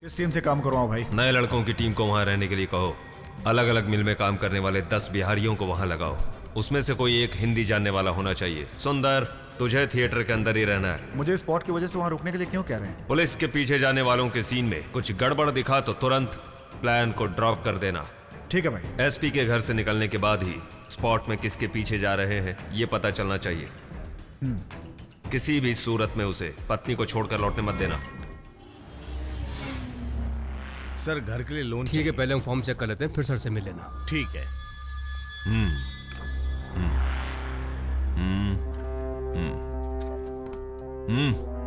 किस टीम से काम करवाऊं भाई? नए लड़कों की टीम को वहां रहने के लिए कहो। अलग अलग मिल में काम करने वाले 10 बिहारियों को वहां लगाओ। उसमें से कोई एक हिंदी जानने वाला होना चाहिए। सुंदर, तुझे थिएटर के अंदर ही रहना है। मुझे स्पॉट की वजह से वहां रुकने के लिए क्यों कह रहे हैं? पुलिस के पीछे जाने वालों के सीन में कुछ गड़बड़ दिखा तो तुरंत प्लान को ड्रॉप कर देना। ठीक है भाई। एसपी के घर से निकलने के बाद ही स्पॉट में किसके पीछे जा रहे हैं ये पता चलना चाहिए। किसी भी सूरत में उसे पत्नी को छोड़कर लौटने मत देना। सर घर के लिए लोन ठीक है, पहले हम फॉर्म चेक कर लेते हैं, फिर सर से मिल लेना। ठीक है।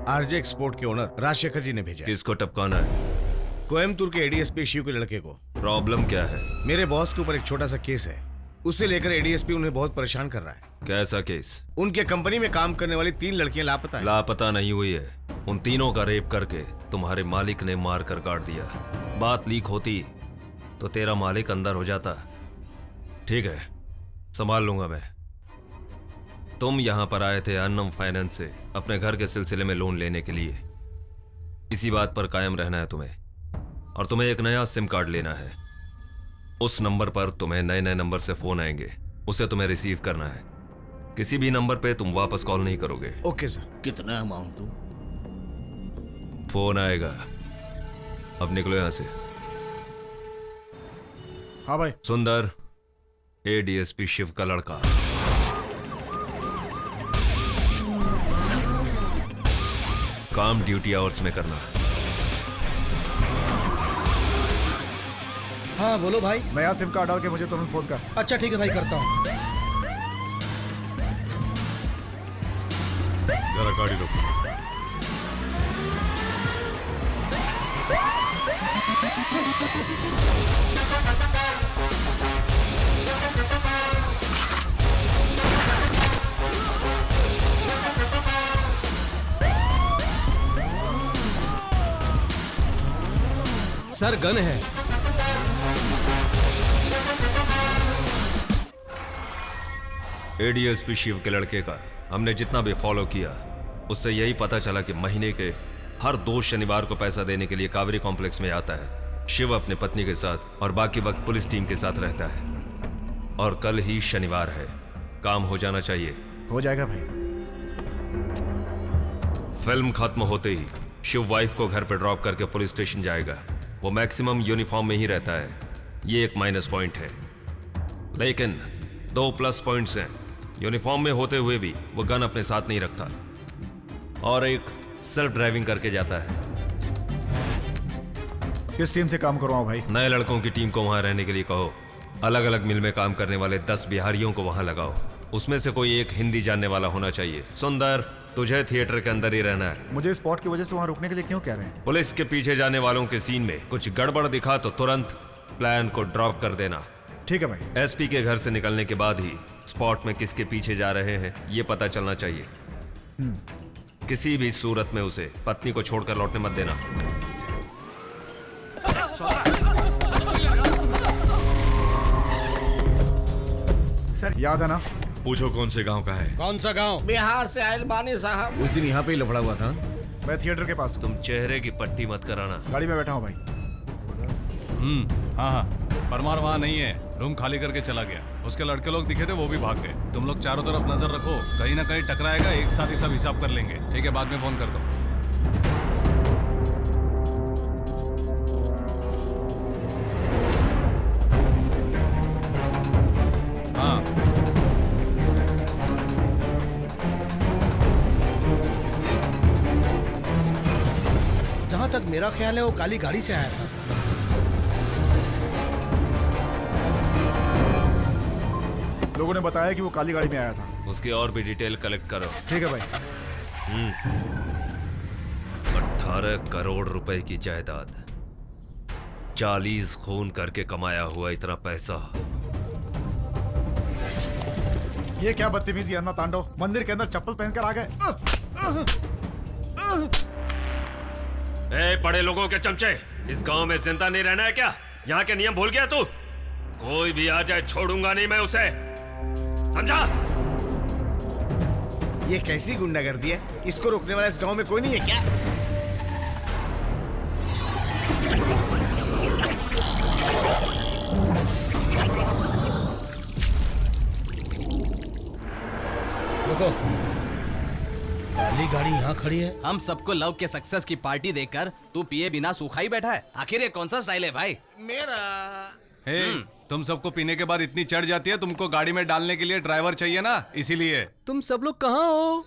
आरजे एक्सपोर्ट के ओनर राजशेखर जी ने भेजा है। किसको टपकाना है? कोयम्बतूर के एडीएसपी शिव के लड़के को। प्रॉब्लम क्या है? मेरे बॉस के ऊपर एक छोटा सा केस है, उसे लेकर एडीएसपी उन्हें बहुत परेशान कर रहा है। कैसा केस? उनके कंपनी में काम करने वाली 3 लड़कियां लापता हैं। लापता नहीं हुई है, उन तीनों का रेप करके तुम्हारे मालिक ने मार कर काट दिया। बात लीक होती तो तेरा मालिक अंदर हो जाता। ठीक है, संभाल लूंगा मैं। तुम यहां पर आए थे अन्नम फाइनेंस से अपने घर के सिलसिले में लोन लेने के लिए। इसी बात पर कायम रहना है तुम्हें, और तुम्हें एक नया सिम कार्ड लेना है। उस नंबर पर तुम्हें नए नए नंबर से फोन आएंगे, उसे तुम्हें रिसीव करना है। किसी भी नंबर पे तुम वापस कॉल नहीं करोगे। Okay sir. कितना अमाउंट दूं? फोन आएगा, अब निकलो यहां से। हाँ भाई। सुंदर, एडीएसपी शिव का लड़का। काम ड्यूटी आवर्स में करना। हाँ बोलो भाई। नया सिम कार्ड डाल के मुझे तुरंत फोन कर। अच्छा ठीक है भाई, करता हूँ। जरा गाड़ी रोको। सर गन है। एडीएसपी शिव के लड़के का हमने जितना भी फॉलो किया, उससे यही पता चला कि महीने के हर 2 शनिवार को पैसा देने के लिए कावेरी कॉम्प्लेक्स में आता है। शिव अपने पत्नी के साथ और बाकी वक्त पुलिस टीम के साथ रहता है। और कल ही शनिवार है, काम हो जाना चाहिए। हो जाएगा भाई। फिल्म खत्म होते ही शिव वाइफ को घर पर ड्रॉप करके पुलिस स्टेशन जाएगा। वो मैक्सिमम यूनिफॉर्म में ही रहता है, ये एक माइनस पॉइंट है। लेकिन 2 प्लस पॉइंट्स हैं। यूनिफॉर्म में होते हुए भी वो गन अपने साथ नहीं रखता, और एक सेल्फ ड्राइविंग करके जाता है। किस टीम से काम करवाऊं भाई? नए लड़कों की टीम को वहां रहने के लिए कहो। अलग अलग मिल में काम करने वाले 10 बिहारियों को वहां लगाओ। उसमें से कोई एक हिंदी जानने वाला होना चाहिए। सुंदर, तुझे थिएटर के अंदर ही रहना है। मुझे स्पॉट की वजह से वहां रुकने के लिए क्यों कह रहे हैं? पुलिस के पीछे जाने वालों के सीन में कुछ गड़बड़ दिखा तो तुरंत प्लान को ड्रॉप कर देना। ठीक है भाई। एसपी के घर से निकलने के बाद ही स्पॉट में किसके पीछे जा रहे हैं ये पता चलना चाहिए। किसी भी सूरत में उसे पत्नी को छोड़कर लौटने मत देना। सर याद है ना? पूछो कौन से गांव का है? कौन सा गांव? बिहार से आयल बानी साहब। उस दिन यहाँ पे ही लफड़ा हुआ था। मैं थिएटर के पास हूँ। तुम चेहरे की पट्टी मत कराना। गाड़ी में बैठा हूँ भाई। हाँ हाँ, परमार वहाँ नहीं है, रूम खाली करके चला गया। उसके लड़के लोग दिखे थे, वो भी भाग गए। तुम लोग चारों तरफ नजर रखो, कहीं ना कहीं टकराएगा, एक साथ ही सब हिसाब कर लेंगे। ठीक है, बाद में फोन कर दो। हाँ, जहाँ तक मेरा ख्याल है वो काली गाड़ी से आया था। लोगों ने बताया कि वो काली गाड़ी में आया था। उसकी और भी डिटेल कलेक्ट करो। ठीक है भाई। 18 करोड़ रुपए की जायदाद, 40 खून करके कमाया हुआ इतना पैसा। ये क्या बदतमीजी अन्ना तांडव, मंदिर के अंदर चप्पल पहनकर आ गए। ए बड़े लोगों के चमचे, इस गांव में जिंदा नहीं रहना है क्या? यहाँ के नियम भूल गया तू? कोई भी आ जाए छोड़ूंगा नहीं मैं उसे, समझा? ये कैसी गुंडागर्दी है? इसको रोकने वाला इस गांव में कोई नहीं है क्या? रुको, काली गाड़ी यहाँ खड़ी है। हम सबको लव के सक्सेस की पार्टी देकर तू पिए बिना सूखा ही बैठा है। आखिर ये कौन सा स्टाइल है भाई? हे, तुम सबको पीने के बाद इतनी चढ़ जाती है, तुमको गाड़ी में डालने के लिए ड्राइवर चाहिए ना, इसीलिए। तुम सब लोग कहाँ हो?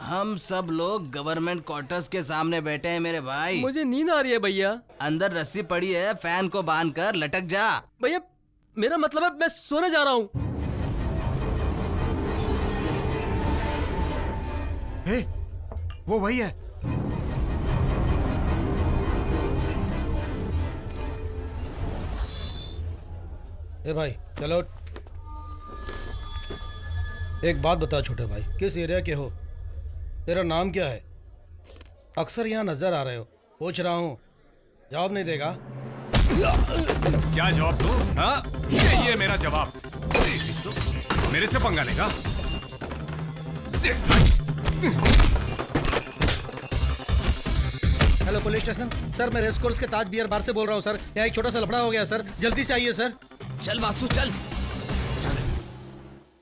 हम सब लोग गवर्नमेंट क्वार्टर्स के सामने बैठे हैं मेरे भाई। मुझे नींद आ रही है भैया। अंदर रस्सी पड़ी है, फैन को बांध कर लटक जा। भैया मेरा मतलब है मैं सोने जा रहा हूँ। हे, वो वही है। ए भाई चलो, एक बात बता छोटे भाई, किस एरिया के हो? तेरा नाम क्या है? अक्सर यहाँ नजर आ रहे हो। पूछ रहा हूँ, जवाब नहीं देगा? क्या जवाब दूं? हाँ, ये मेरा जवाब। मेरे से पंगा लेगा? हेलो पुलिस स्टेशन सर, मैं रेस कोर्स के ताज बियर बार से बोल रहा हूँ सर। यहाँ एक छोटा सा लफड़ा हो गया सर, जल्दी से आइए सर। चल वासु चल।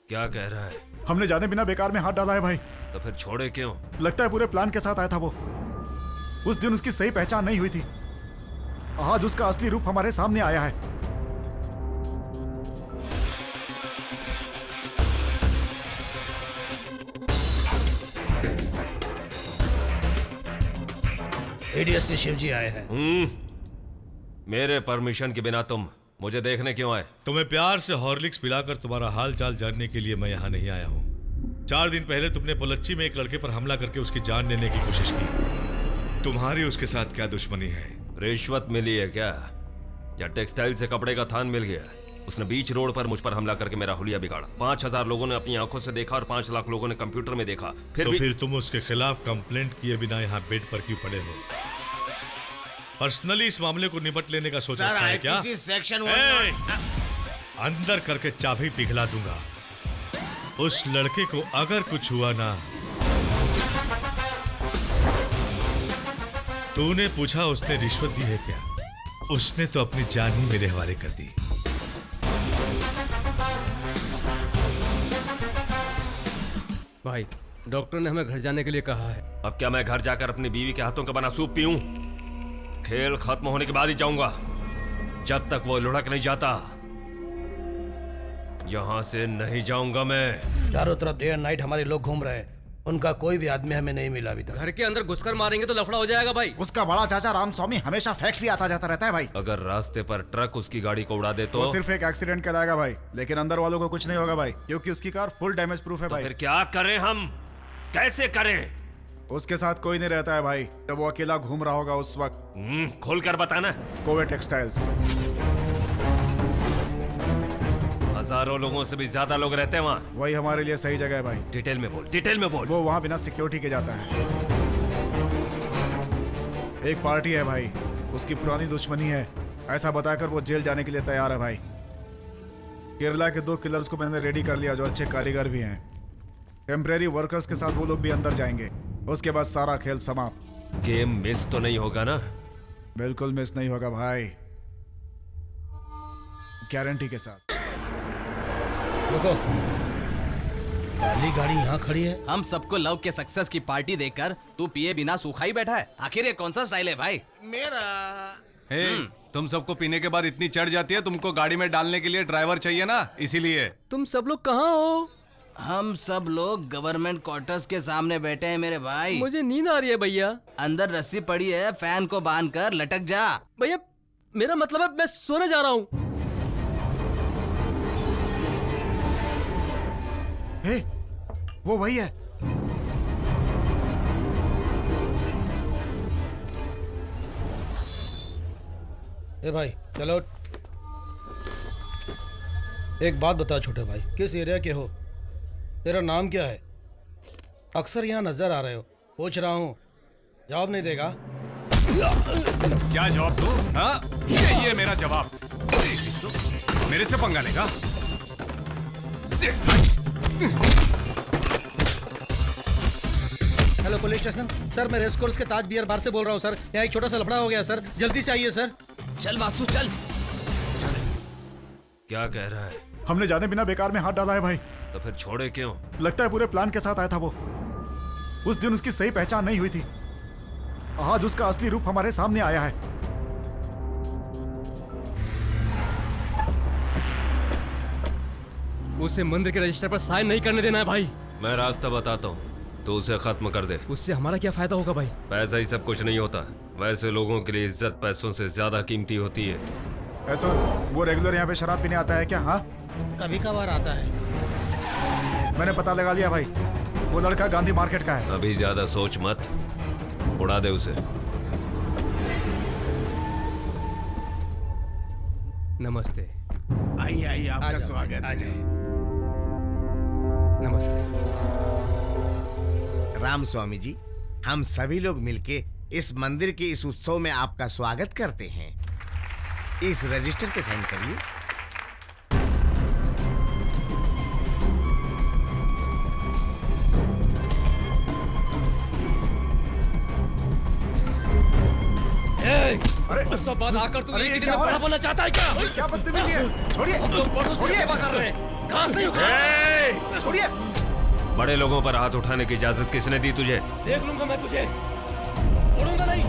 क्या कह रहा है? हमने जाने बिना बेकार में हाथ डाला है भाई। तो फिर छोड़े क्यों? लगता है पूरे प्लान के साथ आया था वो। उस दिन उसकी सही पहचान नहीं हुई थी, आज उसका असली रूप हमारे सामने आया है। एडीएसपी शिव जी आए हैं। मेरे परमिशन के बिना तुम मुझे देखने क्यों आए? तुम्हें प्यार से हॉर्लिक्स पिलाकर तुम्हारा हाल चाल जानने के लिए मैं यहाँ नहीं आया हूँ। 4 दिन पहले तुमने पोलच्ची में एक लड़के पर हमला करके उसकी जान लेने की कोशिश की। तुम्हारी उसके साथ क्या दुश्मनी है? रिश्वत मिली है क्या, या टेक्सटाइल से कपड़े का थान मिल गया? उसने बीच रोड पर मुझ पर हमला करके मेरा हुलिया बिगाड़ा। 5000 लोगों ने अपनी आंखों से देखा और 5 लाख लोगों ने कंप्यूटर में देखा। फिर तुम उसके खिलाफ कंप्लेंट किए बिना यहाँ बेड पर क्यों पड़े हो? पर्सनली इस मामले को निपट लेने का सोच रखा है क्या? सेक्शन अंदर करके चाबी पिघला दूंगा। उस लड़के को अगर कुछ हुआ ना, तूने पूछा उसने रिश्वत दी है क्या? उसने तो अपनी जान ही मेरे हवाले कर दी। भाई डॉक्टर ने हमें घर जाने के लिए कहा है। अब क्या मैं घर जाकर अपनी बीवी के हाथों का बना सूप पीऊं? खेल खत्म होने के बाद ही जाऊंगा, जब तक वो लुढ़क नहीं जाता यहां से नहीं जाऊंगा मैं। चारों तरफ डे एंड नाइट हमारे लोग घूम रहे हैं, उनका कोई भी आदमी हमें नहीं मिला अभी तक। घर के अंदर घुसकर मारेंगे तो लफड़ा हो जाएगा भाई। उसका बड़ा चाचा रामस्वामी हमेशा फैक्ट्री आता जाता रहता है भाई। अगर रास्ते पर ट्रक उसकी गाड़ी को उड़ा दे तो वो सिर्फ एक एक्सीडेंट कहलाएगा भाई, लेकिन अंदर वालों को कुछ नहीं होगा भाई, क्योंकि उसकी कार फुल डैमेज प्रूफ है भाई। फिर क्या करें हम, कैसे करें? उसके साथ कोई नहीं रहता है भाई, जब वो अकेला घूम रहा होगा उस वक्त। खोल कर बताना। कोवे टेक्सटाइल्स। हजारों लोगों से भी ज्यादा लोग रहते हैं वहाँ। वही हमारे लिए सही जगह है भाई। डिटेल में बोल, डिटेल में बोल। वो वहाँ बिना सिक्योरिटी के जाता है। एक पार्टी है भाई, उसकी पुरानी दुश्मनी है, ऐसा बताकर वो जेल जाने के लिए तैयार है भाई। केरला के 2 किलर्स को मैंने रेडी कर लिया जो अच्छे कारीगर भी हैं। टेम्परेरी वर्कर्स के साथ वो लोग भी अंदर जाएंगे, उसके बाद सारा खेल समाप्त। गेम मिस तो नहीं होगा ना? बिल्कुल मिस नहीं होगा भाई, गारंटी के साथ। रुको, काली गाड़ी यहाँ खड़ी है। हम सबको लव के सक्सेस की पार्टी देकर तू पिए बिना सूखा ही बैठा है। आखिर ये कौन सा स्टाइल है भाई? हे, तुम सबको पीने के बाद इतनी चढ़ जाती है, तुमको गाड़ी में डालने के लिए ड्राइवर चाहिए ना, इसीलिए। तुम सब लोग कहाँ हो? हम सब लोग गवर्नमेंट क्वार्टर्स के सामने बैठे हैं मेरे भाई। मुझे नींद आ रही है भैया। अंदर रस्सी पड़ी है, फैन को बांध कर लटक जा। भैया मेरा मतलब है मैं सोने जा रहा हूँ। हे, वो वही है। ए भाई चलो, एक बात बता छोटे भाई, किस एरिया के हो? तेरा नाम क्या है? अक्सर यहाँ नजर आ रहे हो। पूछ रहा हूँ, जवाब नहीं देगा? क्या जवाब दूं? हाँ, ये मेरा जवाब। मेरे से पंगा लेगा? हेलो पुलिस स्टेशन सर, मैं रेस कोर्स के ताज बियर बार से बोल रहा हूँ सर। यहाँ एक छोटा सा लफड़ा हो गया सर, जल्दी से आइए सर। चल वासु चल। क्या कह रहा है? हमने जाने बिना बेकार में हाथ डाला है भाई। तो फिर छोड़े क्यों? लगता है पूरे प्लान के साथ आया था वो। उस दिन उसकी सही पहचान नहीं हुई थी, आज उसका असली रूप हमारे सामने आया है। उसे मंदिर के रजिस्टर पर साइन नहीं करने देना है भाई। मैं रास्ता बताता हूँ, तो उसे खत्म कर दे। उससे हमारा क्या फायदा होगा भाई? पैसा ही सब कुछ नहीं होता। वैसे लोगों के लिए इज्जत पैसों से ज्यादा कीमती होती है। ऐसा वो रेगुलर यहाँ पे शराब पीने आता है क्या? हाँ, कभी कभार आता है। मैंने पता लगा लिया भाई, वो लड़का गांधी मार्केट का है। अभी ज्यादा सोच मत, उड़ा दे उसे। नमस्ते। आइए आइए, आ आपका जाओ, स्वागत आ है। जाइए। नमस्ते। राम स्वामी जी, हम सभी लोग मिलके इस मंदिर के इस उत्सव में आपका स्वागत करते हैं। इस रजिस्टर पे साइन करिए। अरे सब बात आकर तू अरे एक ये ही दिन क्या में हो बड़ा रहा है? बनना चाहता है क्या? क्या बदतमीजी है? छोड़िए, हम लोग बड़ों से छोड़िए, सेवा कर रहे हैं, घास नहीं उखाड़। छोड़िए। बड़े लोगों पर हाथ उठाने की इजाजत किसने दी तुझे? देख लूंगा मैं तुझे, छोड़ूंगा नहीं।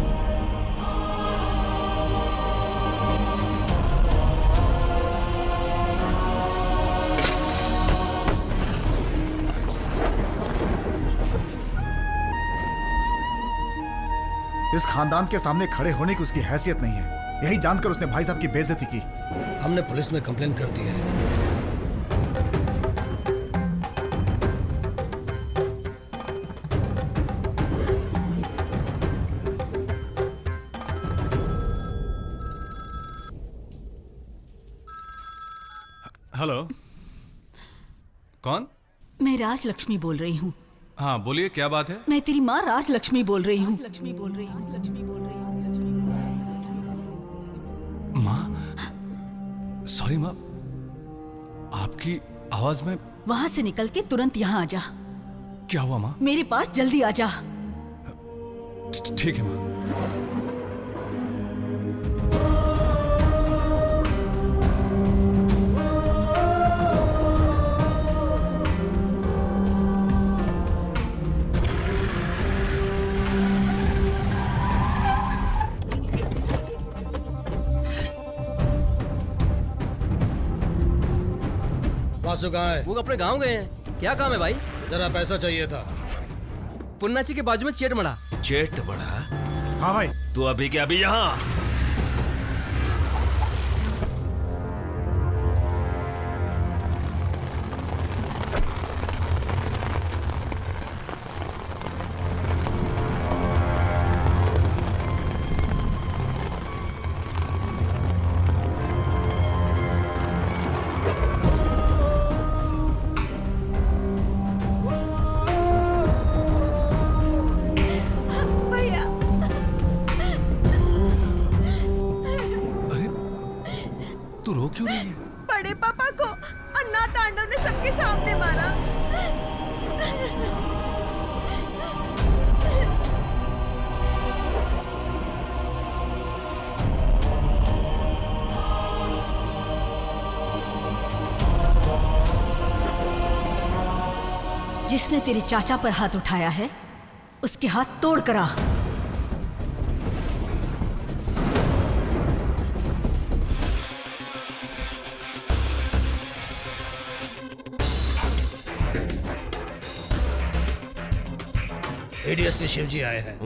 इस खानदान के सामने खड़े होने की उसकी हैसियत नहीं है। यही जानकर उसने भाई साहब की बेइज्जती की। हमने पुलिस में कंप्लेन कर दी है। हेलो, कौन? मैं राज लक्ष्मी बोल रही हूँ। हाँ बोलिए, क्या बात है? मैं तेरी माँ राज लक्ष्मी बोल रही हूँ। माँ, सॉरी माँ, आपकी आवाज में। वहाँ से निकल के तुरंत यहाँ आ जा। क्या हुआ माँ? मेरे पास जल्दी आ जा। ठीक है माँ। वासु कहाँ है? वो अपने गांव गए हैं। क्या काम है भाई? जरा पैसा चाहिए था। पुन्नाची के बाजू में चेट मड़ा। चेट बड़ा? हाँ भाई, तू अभी के अभी यहाँ। भैया, अरे तू रो क्यों रही है? बड़े पापा को अन्ना तांडव ने सबके सामने मारा। जिसने तेरे चाचा पर हाथ उठाया है, उसके हाथ तोड़ कर आ। एडीएसपी शिवजी आए हैं।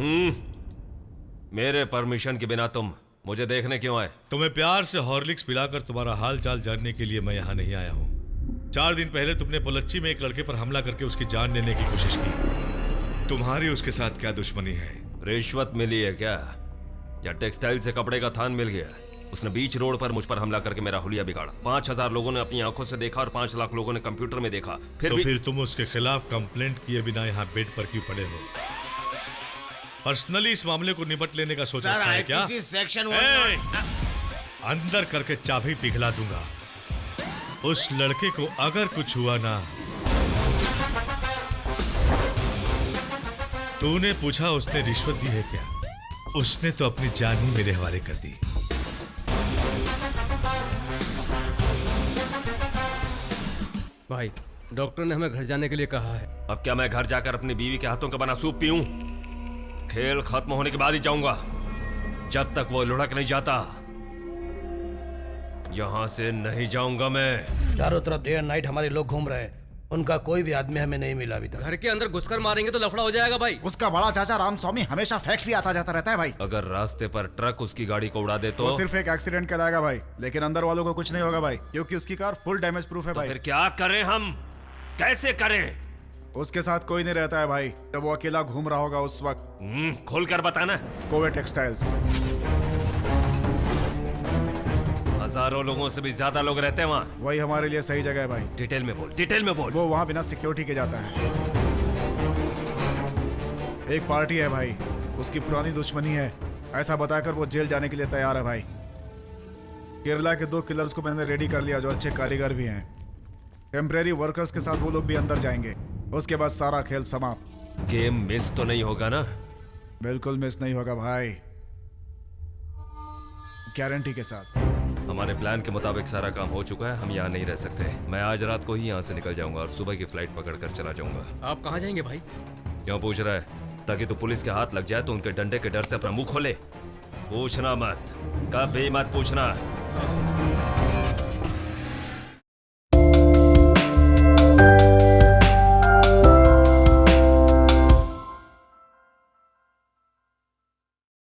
मेरे परमिशन के बिना तुम मुझे देखने क्यों आए? तुम्हें प्यार से हॉर्लिक्स पिलाकर तुम्हारा हाल चाल जानने के लिए मैं यहाँ नहीं आया हूँ। 4 दिन पहले तुमने पोलच्ची में एक लड़के पर हमला करके उसकी जान लेने की कोशिश की। तुम्हारी उसके साथ क्या दुश्मनी है? रिश्वत मिली है क्या, या टेक्सटाइल से कपड़े का थान मिल गया? उसने बीच रोड पर मुझ पर हमला करके मेरा हुलिया बिगाड़ा। 5000 लोगों ने अपनी आंखों से देखा और 5 लाख लोगों ने कंप्यूटर में देखा। फिर तुम उसके खिलाफ कंप्लेंट किए बिना यहाँ बेड पर क्यों पड़े हो? पर्सनली इस मामले को निपट लेने का सोच रखा है क्या? सेक्शन अंदर करके चाबी पिघला दूंगा। उस लड़के को अगर कुछ हुआ ना तूने पूछा उसने रिश्वत दी है क्या? उसने तो अपनी जान ही मेरे हवाले कर दी। भाई डॉक्टर ने हमें घर जाने के लिए कहा है। अब क्या मैं घर जाकर अपनी बीवी के हाथों का बना सूप पीऊं? खेल खत्म होने के बाद ही जाऊंगा। जब तक वो लुढ़क नहीं जाता यहां से नहीं जाऊंगा मैं। चारों तरफ डे एंड नाइट हमारे लोग घूम रहे हैं, उनका कोई भी आदमी हमें नहीं मिला अभी तक। घर के अंदर घुसकर मारेंगे तो लफड़ा हो जाएगा भाई। उसका बड़ा चाचा रामस्वामी हमेशा फैक्ट्री आता जाता रहता है भाई। अगर रास्ते पर ट्रक उसकी गाड़ी को उड़ा दे तो वो सिर्फ एक एक्सीडेंट कहलाएगा भाई, लेकिन अंदर वालों को कुछ नहीं होगा भाई, क्योंकि उसकी कार फुल डैमेज प्रूफ है भाई। फिर क्या करें हम? कैसे करें? उसके साथ कोई नहीं रहता है भाई। जब वो अकेला घूम रहा होगा उस वक्त खोल कर बताना। कोवे टेक्सटाइल्स। हजारों लोगों से भी ज्यादा लोग रहते हैं वहाँ। वही हमारे लिए सही जगह है भाई। डिटेल में बोल, डिटेल में बोल। वो वहाँ बिना सिक्योरिटी के जाता है। एक पार्टी है भाई, उसकी पुरानी दुश्मनी है, ऐसा बताकर वो जेल जाने के लिए तैयार है भाई। केरला के 2 किलर्स को मैंने रेडी कर लिया जो अच्छे कारीगर भी हैं। टेम्परेरी वर्कर्स के साथ वो लोग भी अंदर जाएंगे। उसके बाद सारा खेल समाप्त। गेम मिस तो नहीं होगा ना? बिल्कुल मिस नहीं होगा भाई, गारंटी के साथ। हमारे प्लान के मुताबिक सारा काम हो चुका है। हम यहाँ नहीं रह सकते। मैं आज रात को ही यहाँ से निकल जाऊंगा और सुबह की फ्लाइट पकड़कर चला जाऊंगा। आप कहाँ जाएंगे भाई? क्यों पूछ रहा है? ताकि तू पुलिस के हाथ लग जाए तो उनके डंडे के डर से अपना मुंह खोले। पूछना मत, कभी मत पूछना।